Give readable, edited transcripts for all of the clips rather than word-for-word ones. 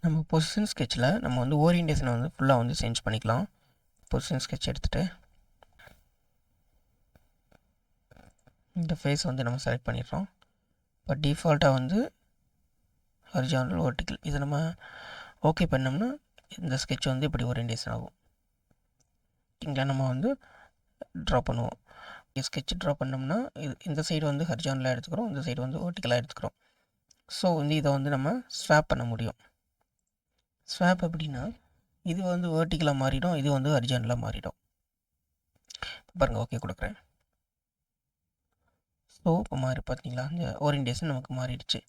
நம்ம பொசிஷன் ஸ்கெட்சில் நம்ம வந்து ஓரியன்டேஷனை வந்து ஃபுல்லாக வந்து சேஞ்ச் பண்ணிக்கலாம். பொசிஷன் ஸ்கெட்ச் எடுத்துகிட்டு இந்த ஃபேஸ் வந்து நம்ம செலக்ட் பண்ணிடுறோம். இப்போ டிஃபால்ட்டாக வந்து ஹரிசாண்டல் வெர்டிக்கல் இதை நம்ம ஓகே பண்ணோம்னா இந்த ஸ்கெட்ச் வந்து இப்படி ஓரியன்டேஷன் ஆகும். இங்கே நம்ம வந்து ட்ரா பண்ணுவோம். ஸ்கெட்ச் ட்ரா பண்ணோம்னா இந்த சைடு வந்து ஹரிசாண்டலாக எடுத்துக்கிறோம், இந்த சைடு வந்து வெர்டிக்கலாக எடுத்துக்கிறோம். ஸோ வந்து இதை வந்து நம்ம ஸ்வாப் பண்ண முடியும். ஸ்வாப் அப்படின்னா இது வந்து வெர்டிக்கலாக மாறிடும், இது வந்து ஹரிசாண்டலாக மாறிடும். பாருங்கள், ஓகே கொடுக்குறேன். ஸோ இப்போ மாறி பார்த்தீங்களா, இந்த ஓரியன்டேஷன் நமக்கு மாறிடுச்சு.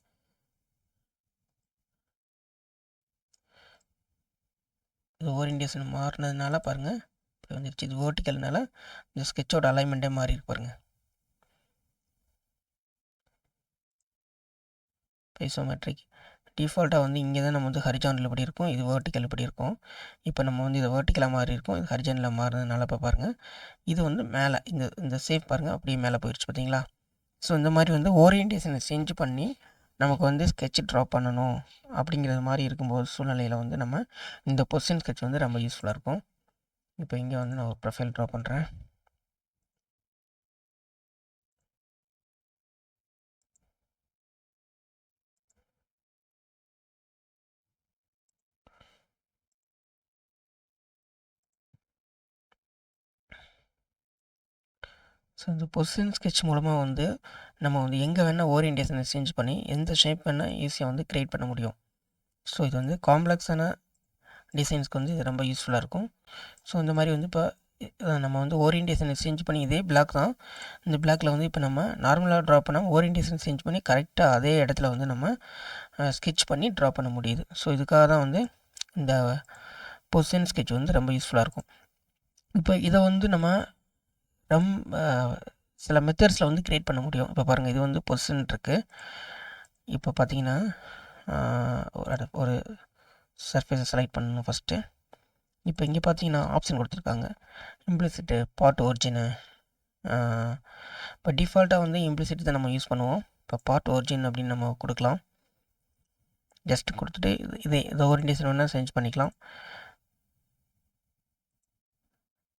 இது ஓரியன்டேஷன் மாறினதுனால பாருங்கள் இப்போ வந்துடுச்சு. இது வெர்டிக்கல்னால இந்த ஸ்கெட்சோட அலைன்மெண்ட்டே மாறி இருக்கு பாருங்கள். ஐசோமெட்ரிக் டிஃபால்ட்டாக வந்து இங்கே தான் நம்ம வந்து ஹரிசாண்டல் இப்படி இருக்கும், இது வெர்டிக்கல் இப்படி இருக்கும். இப்போ நம்ம வந்து இது வெர்டிக்கலாக மாறி இருக்கும், இது ஹரிசாண்டலாக மாறினதுனால இப்போ பாருங்கள் இது வந்து மேலே இந்த சேஃப் பாருங்கள் அப்படியே மேலே போயிடுச்சு பார்த்தீங்களா. ஸோ இந்த மாதிரி வந்து ஓரியன்டேஷனை சேஞ்ச் பண்ணி நமக்கு வந்து ஸ்கெட்ச் ட்ரா பண்ணணும் அப்படிங்கிறது மாதிரி இருக்கும்போது சூழ்நிலையில் வந்து நம்ம இந்த பொசிஷன் ஸ்கெட்ச் வந்து ரொம்ப யூஸ்ஃபுல்லாக இருக்கும். இப்போ இங்கே வந்து நான் ஒரு ப்ரொஃபைல் ட்ரா பண்ணுறேன். ஸோ இந்த பொசிஷன் ஸ்கெட்ச் மூலமாக வந்து நம்ம வந்து எங்கே வேணால் ஓரியன்டேஷனை சேஞ்ச் பண்ணி எந்த ஷேப் வேணால் ஈஸியாக வந்து க்ரியேட் பண்ண முடியும். ஸோ இது வந்து காம்ப்ளெக்ஸான டிசைன்ஸ்க்கு வந்து இது ரொம்ப யூஸ்ஃபுல்லாக இருக்கும். ஸோ இந்த மாதிரி வந்து இப்போ நம்ம வந்து ஓரியன்டேஷனை சேஞ்ச் பண்ணி இதே பிளாக் தான், இந்த பிளாக்கில் வந்து இப்போ நம்ம நார்மலாக ட்ரா பண்ணாமல் ஓரியன்டேஷன் சேஞ்ச் பண்ணி கரெக்டாக அதே இடத்துல வந்து நம்ம ஸ்கெட்ச் பண்ணி ட்ரா பண்ண முடியுது. ஸோ இதுக்காக தான் வந்து இந்த பொசிஷன் ஸ்கெட்ச் வந்து ரொம்ப யூஸ்ஃபுல்லாக இருக்கும். இப்போ இதை வந்து நம்ம சில மெத்தட்ஸில் வந்து க்ரியேட் பண்ண முடியும். இப்போ பாருங்கள், இது வந்து பொசிஷன் இருக்குது. இப்போ பார்த்தீங்கன்னா ஒரு சர்ஃபேஸை செலக்ட் பண்ணணும் ஃபஸ்ட்டு. இப்போ இங்கே பார்த்தீங்கன்னா ஆப்ஷன் கொடுத்துருக்காங்க, இம்ப்ளிசிட்டு, பார்ட் ஒரிஜினு. இப்போ டிஃபால்ட்டாக வந்து இம்ப்ளிசிட் தான் நம்ம யூஸ் பண்ணுவோம். இப்போ பார்ட் ஒரிஜின் அப்படின்னு நம்ம கொடுக்கலாம். ஜஸ்ட் கொடுத்துட்டு இதை ஓரியன்டேஷன் வேணால் சேஞ்ச் பண்ணிக்கலாம்.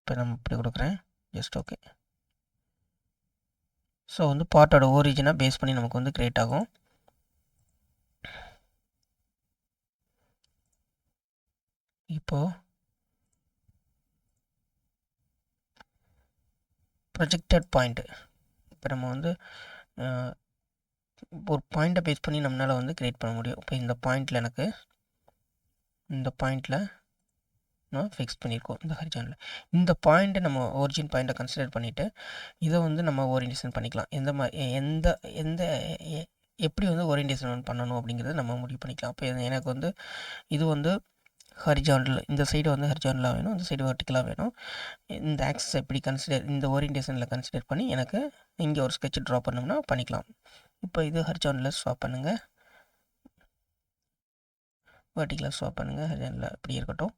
இப்போ நம்ம இப்படி கொடுக்குறேன், ஜஸ்ட் ஓகே. ஸோ வந்து பார்ட்டோட ஒரிஜினாக பேஸ் பண்ணி நமக்கு வந்து க்ரியேட் ஆகும். இப்போது ப்ரொஜெக்டட் பாயிண்ட்டு, இப்போ நம்ம வந்து ஒரு பாயிண்ட்டை பேஸ் பண்ணி நம்மளால் வந்து க்ரியேட் பண்ண முடியும். இப்போ இந்த பாயிண்டில் எனக்கு இந்த பாயிண்டில் நம்ம ஃபிக்ஸ் பண்ணியிருக்கோம் இந்த ஹரிசாண்டலில். இந்த பாயிண்ட்டை நம்ம ஒரிஜின் பாயிண்ட்டை கன்சிடர் பண்ணிவிட்டு இதை வந்து நம்ம ஓரியன்டேஷன் பண்ணிக்கலாம். எந்த எப்படி வந்து ஓரியன்டேஷன் பண்ணணும் அப்படிங்கிறத நம்ம முடிவு பண்ணிக்கலாம். இப்போ எனக்கு வந்து இது வந்து ஹரிசாண்டல், இந்த சைடு வந்து ஹரிசாண்டலாக வேணும், இந்த சைடு வெர்டிக்கலாக வேணும். இந்த ஆக்சஸ் எப்படி இந்த ஓரியன்டேஷனில் கன்சிடர் பண்ணி எனக்கு இங்கே ஒரு ஸ்கெட்ச் ட்ரா பண்ணோம்னா பண்ணிக்கலாம். இப்போ இது ஹரிசாண்டலில் ஸ்வாப் பண்ணுங்கள், வெர்டிக்கலாக ஸ்வாப் பண்ணுங்கள், ஹரிசாண்டலில் இப்படி இருக்கட்டும்.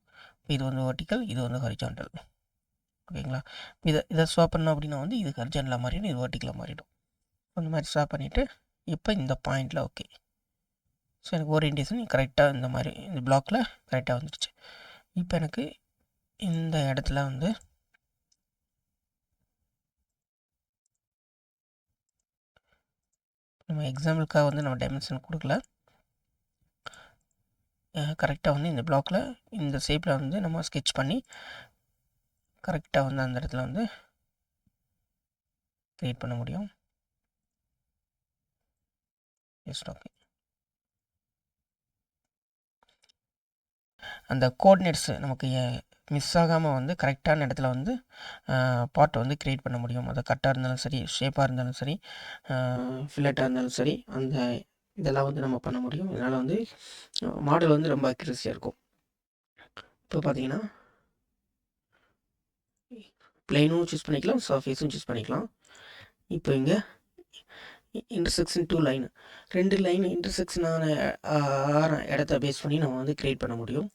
இது வந்து வெர்டிக்கல், இது வந்து ஹரிசாண்டல், ஓகேங்களா. இதை ஸ்வாப் பண்ணோம் அப்படின்னா வந்து இது ஹரிசாண்டலாக மாறிடும், இது வெர்டிக்கலாக மாறிடும். அந்த மாதிரி ஸ்வாப் பண்ணிவிட்டு இப்போ இந்த பாயிண்டில் ஓகே. ஸோ எனக்கு ஓரியன்டேஷன் கரெக்டாக இந்த மாதிரி இந்த பிளாக்கில் கரெக்டாக வந்துடுச்சு. இப்போ எனக்கு இந்த இடத்துல வந்து நம்ம எக்ஸாம்பிளுக்காக வந்து நம்ம டைமென்ஷன் கொடுக்கல, கரெக்டாக வந்து இந்த பிளாக்கில் இந்த ஷேப்பில் வந்து நம்ம ஸ்கெட்ச் பண்ணி கரெக்டாக வந்து அந்த இடத்துல வந்து க்ரியேட் பண்ண முடியும். Just okay. அந்த கோஆர்டினேட்ஸ் நமக்கு மிஸ் ஆகாமல் வந்து கரெக்டான இடத்துல வந்து பார்ட்டை வந்து க்ரியேட் பண்ண முடியும். அது கட்டாக இருந்தாலும் சரி, ஷேப்பாக இருந்தாலும் சரி, ஃபில்லட்டாக இருந்தாலும் சரி, அந்த இதெல்லாம் வந்து நம்ம பண்ண முடியும். இதனால் வந்து மாடல் வந்து ரொம்ப அக்யூரஸியாக இருக்கும். இப்போ பார்த்தீங்கன்னா பிளெயினும் சூஸ் பண்ணிக்கலாம், சர்ஃபேஸும் சூஸ் பண்ணிக்கலாம். இப்போ இங்கே இன்டர்செக்ஷன் 2 லைன், 2 லைன் இன்டர்செக்ஷனான இடத்த பேஸ் பண்ணி நம்ம வந்து க்ரியேட் பண்ண முடியும்.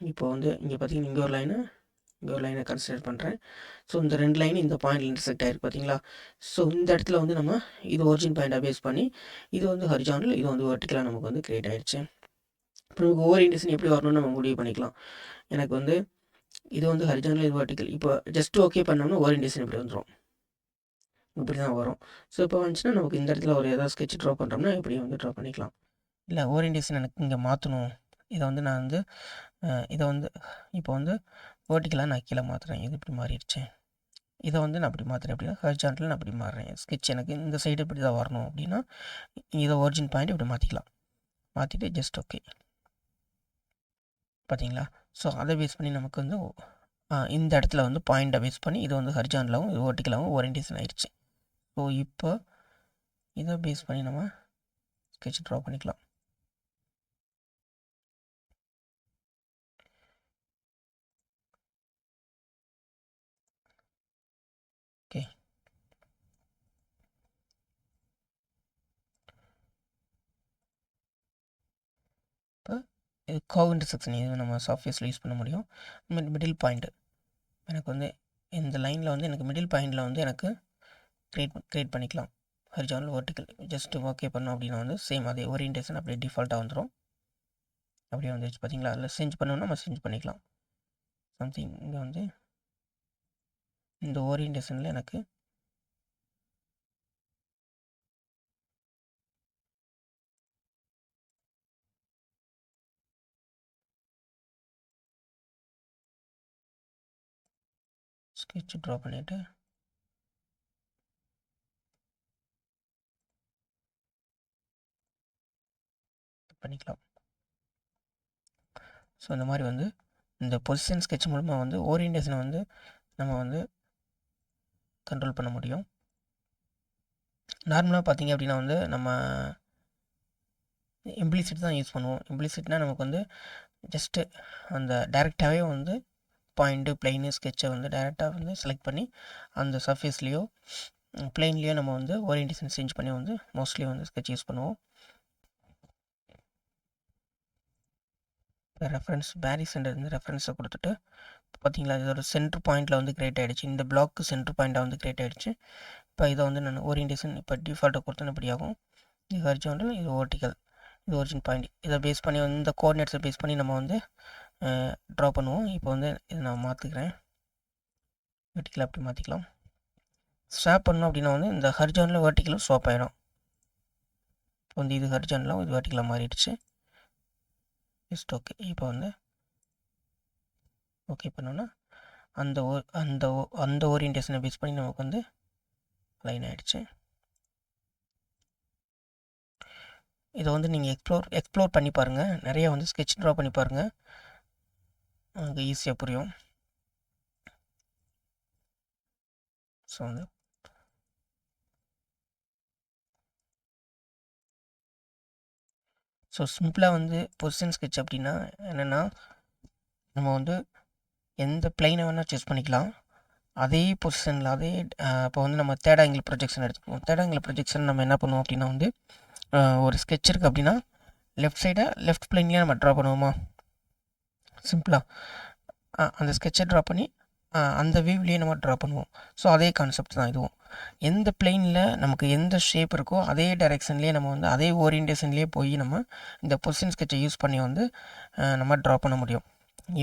இப்போ வந்து இங்கே பார்த்தீங்கன்னா இங்கே ஒரு லைனை கன்சிடர் பண்ணுறேன். ஸோ இந்த 2 லைன் இந்த பாயிண்டில் இன்டர்செக்ட் ஆகிருக்கு பார்த்தீங்களா. ஸோ இந்த இடத்துல வந்து நம்ம இது ஒரிஜின் பாயிண்ட்டாக பேஸ் பண்ணி இது வந்து ஹரிசாண்டல், இது வந்து வெர்டிக்கலாக நமக்கு வந்து க்ரியேட் ஆகிடுச்சு. இப்போ நமக்கு ஓரியன்டேஷன் எப்படி வரணும்னு நம்ம முடிவு பண்ணிக்கலாம். எனக்கு வந்து இது வந்து ஹரிஜானல், இது வெர்டிக்கல். இப்போ ஜஸ்ட் ஓகே பண்ணோம்னா ஓரியன்டேஷன் இப்படி வந்துடும், இப்படி தான் வரும். ஸோ இப்போ வந்துச்சுன்னா நமக்கு இந்த இடத்துல ஒரு ஏதாவது ஸ்கெட்ச் ட்ரா பண்ணுறோம்னா இப்படி வந்து ட்ரா பண்ணிக்கலாம். இல்லை ஓரியன்டேஷன் எனக்கு இங்கே மாற்றணும், இதை வந்து நான் வந்து இதை வந்து இப்போ வந்து வெர்டிக்கலாக நான் கீழே மாற்றுறேன், இது இப்படி மாறிடுச்சு. இதை வந்து நான் அப்படி மாற்றுறேன் அப்படின்னா ஹரிஜானல் நான் அப்படி மாறுறேன். ஸ்கெட்ச் எனக்கு இந்த சைடு இப்படி தான் வரணும் அப்படின்னா இதை ஒரிஜின் பாயிண்ட் இப்படி மாற்றிக்கலாம். மாற்றிட்டு ஜஸ்ட் ஓகே, பார்த்தீங்களா? ஸோ அதை பேஸ் பண்ணி நமக்கு வந்து இந்த இடத்துல வந்து பாயிண்ட்டை பேஸ் பண்ணி இது வந்து ஹரிஜானலாகவும் இது வெர்டிக்கலாகவும் ஓரியன்டேஷன் ஆயிடுச்சு. ஸோ இப்போ இதை பேஸ் பண்ணி நம்ம ஸ்கெட்ச் ட்ரா பண்ணிக்கலாம். ஓகே, இப்போ இது கர்வ் இன்டர்செக்ஷன் இது நம்ம சாஃப்ட்வேர்ஸில் யூஸ் பண்ண முடியும். மிடில் பாயிண்ட்டு எனக்கு வந்து இந்த லைனில் வந்து எனக்கு மிடில் பாயிண்டில் வந்து எனக்கு க்ரியேட் பண்ணிக்கலாம். ஹரிஜானல் வெர்டிக்கல் ஜஸ்ட்டு ஓகே பண்ணோம் அப்படின்னா வந்து சேம் அதே ஓரியன்டேஷன் அப்படியே டிஃபால்ட்டாக வந்துடும். அப்படியே வந்துடுச்சு, பார்த்தீங்களா? அதில் சேஞ்ச் பண்ணோன்னா நம்ம சேஞ்ச் பண்ணிக்கலாம். சம்திங் இங்கே வந்து இந்த ஓரியன்டேஷனில் எனக்கு ஸ்கெட்ச் ட்ரா பண்ணிவிட்டு பண்ணிக்கலாம். ஸோ இந்த மாதிரி வந்து இந்த பொசிஷன் ஸ்கெட்ச் மூலமாக வந்து ஓரியன்டேஷனை வந்து நம்ம வந்து கண்ட்ரோல் பண்ண முடியும். நார்மலாக பார்த்திங்க அப்படின்னா வந்து நம்ம இம்ப்ளிசிட் தான் யூஸ் பண்ணுவோம். இம்ப்ளிசிட்னால் நமக்கு வந்து ஜஸ்ட்டு அந்த டைரெக்டாகவே வந்து பாயிண்ட்டு பிளெயின் ஸ்கெட்சை வந்து டைரெக்டாக வந்து செலக்ட் பண்ணி அந்த சர்ஃபேஸ்லேயோ பிளெயின்லேயோ நம்ம வந்து ஓரியன்டேஷன் சேஞ்ச் பண்ணி வந்து மோஸ்ட்லி வந்து ஸ்கெட்ச் யூஸ் பண்ணுவோம். ரெஃபரன்ஸ் பேரி சென்டர் இந்த ரெஃபரன்ஸை கொடுத்துட்டு பார்த்தீங்களா இதோட சென்டர் பாயிண்ட்டில் வந்து கிரியேட் ஆகிடுச்சு. இந்த பிளாக்கு சென்டர் பாயிண்ட்டாக வந்து கிரியேட் ஆகிடுச்சு. இப்போ இதை வந்து நான் ஓரியன்டேஷன் இப்போ டிஃபால்ட்டை கொடுத்தேன் இப்படி ஆகும். இது ஹரிஜானல், இது வெர்டிக்கல், இது ஒரிஜின் பாயிண்ட். இதை பேஸ் பண்ணி வந்து இந்த கோஆர்டினேட்ஸை பேஸ் பண்ணி நம்ம வந்து ட்ரா பண்ணுவோம். இப்போ வந்து இதை நான் மாற்றிக்கிறேன், வெர்டிக்கல் அப்படி மாற்றிக்கலாம். ஸ்வாப் பண்ணோம் அப்படின்னா வந்து இந்த ஹரிஜானலும் வெர்டிக்கலும் ஸ்வாப் ஆகிடும். இப்போ வந்து இது ஹரிஜானலும் இது வெர்டிக்கலாக மாறிடுச்சு. Just okay. இப்போ வந்து ஓகே பண்ணோன்னா அந்த அந்த ஓரியன்டேஷனை பேஸ் பண்ணி நமக்கு வந்து லைன் ஆகிடுச்சு. இதை வந்து நீங்கள் எக்ஸ்ப்ளோர் பண்ணி பாருங்கள், நிறைய வந்து ஸ்கெட்ச் ட்ரா பண்ணி பாருங்கள், உங்களுக்கு ஈஸியாக புரியும். ஸோ வந்து ஸோ சிம்பிளாக வந்து பொசிஷன் ஸ்கெட்ச் அப்படின்னா என்னென்னா நம்ம வந்து எந்த பிளைனை வேணால் சூஸ் பண்ணிக்கலாம். அதே பொசிஷனில் அதே இப்போ வந்து நம்ம தேர்ட் ஆங்கிள் ப்ரொஜெக்ஷன் எடுத்துக்குவோம். தேர்ட் ஆங்கிள் ப்ரொஜெக்ஷன் நம்ம என்ன பண்ணுவோம் அப்படின்னா வந்து ஒரு ஸ்கெட்ச் இருக்குது அப்படின்னா லெஃப்ட் சைடை லெஃப்ட் பிளைன்லேயே நம்ம ட்ரா பண்ணுவோமா சிம்பிளாக அந்த ஸ்கெட்சை ட்ரா பண்ணி அந்த வியூவிலேயே நம்ம ட்ரா பண்ணுவோம். ஸோ அதே கான்செப்ட் தான் இதுவும். எந்த பிளெயினில் நமக்கு எந்த ஷேப் இருக்கோ அதே டைரெக்ஷன்லேயே நம்ம வந்து அதே ஓரியன்டேஷன்லேயே போய் நம்ம இந்த பொசிஷன் ஸ்கெட்சை யூஸ் பண்ணி வந்து நம்ம ட்ரா பண்ண முடியும்.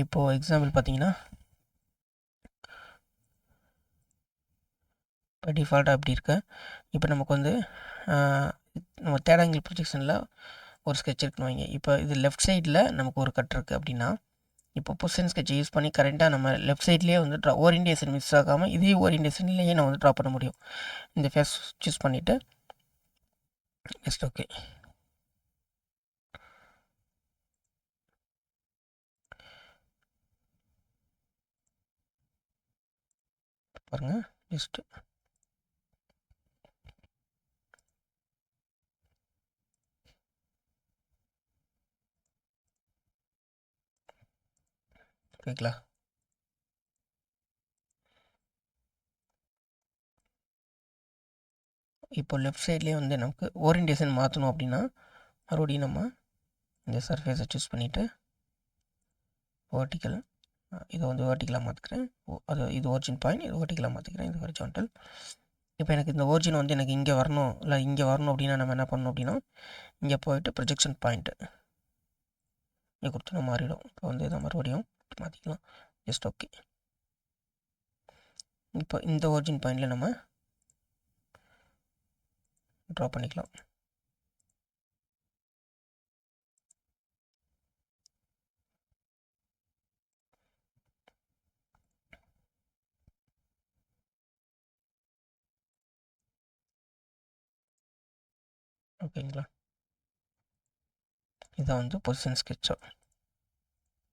இப்போது எக்ஸாம்பிள் பார்த்தீங்கன்னா இப்போ டிஃபால்ட்டாக அப்படி இருக்க. இப்போ நமக்கு வந்து நம்ம தேர்ட் ஆங்கிள் ப்ரொஜெக்ஷனில் ஒரு ஸ்கெட்ச் இருக்குன்னு வைங்க. இப்போ இது லெஃப்ட் சைடில் நமக்கு ஒரு கட் இருக்குது அப்படின்னா இப்போ பொசிஷன் ஸ்கெட்சை யூஸ் பண்ணி கரெக்டாக நம்ம லெஃப்ட் சைட்லேயே வந்து ஓரியன்டேஷன் மிஸ் ஆகாமல் இதே ஓரியன்டேஷன்லேயே நம்ம வந்து ட்ரா பண்ண முடியும். இந்த ஃபேஸ் சூஸ் பண்ணிவிட்டு நெக்ஸ்ட் ஓகே. பாருங்கள் ஜஸ்ட்டு ஓகேங்களா? இப்போ லெஃப்ட் சைட்லேயே வந்து நமக்கு ஓரியன்டேஷன் மாற்றணும் அப்படின்னா மறுபடியும் நம்ம இந்த சர்ஃபேஸை சூஸ் பண்ணிவிட்டு வெர்டிக்கல் இதை வந்து வெர்டிக்கலாக மாற்றிக்கிறேன். அது இது ஒரிஜின் பாயிண்ட், இது வெர்டிக்கலாக மாற்றிக்கிறேன், இது ஹரிஜான்டல். இப்போ எனக்கு இந்த ஒரிஜின் வந்து எனக்கு இங்கே வரணும் இல்லை இங்கே வரணும் அப்படின்னா நம்ம என்ன பண்ணணும் அப்படின்னா இங்கே போயிட்டு ப்ரொஜெக்ஷன் பாயிண்ட்டு இங்கே கொடுத்தோன்னா மாறிடும். இப்போ வந்து இதை மறுபடியும் மாற்றிக்கலாம். Just okay. இப்போ இந்த ஒரிஜின் பாயிண்டில் நம்ம ட்ரா பண்ணிக்கலாம். ஓகேங்களா, இதான் வந்து பொசிஷன் ஸ்கெட்சா.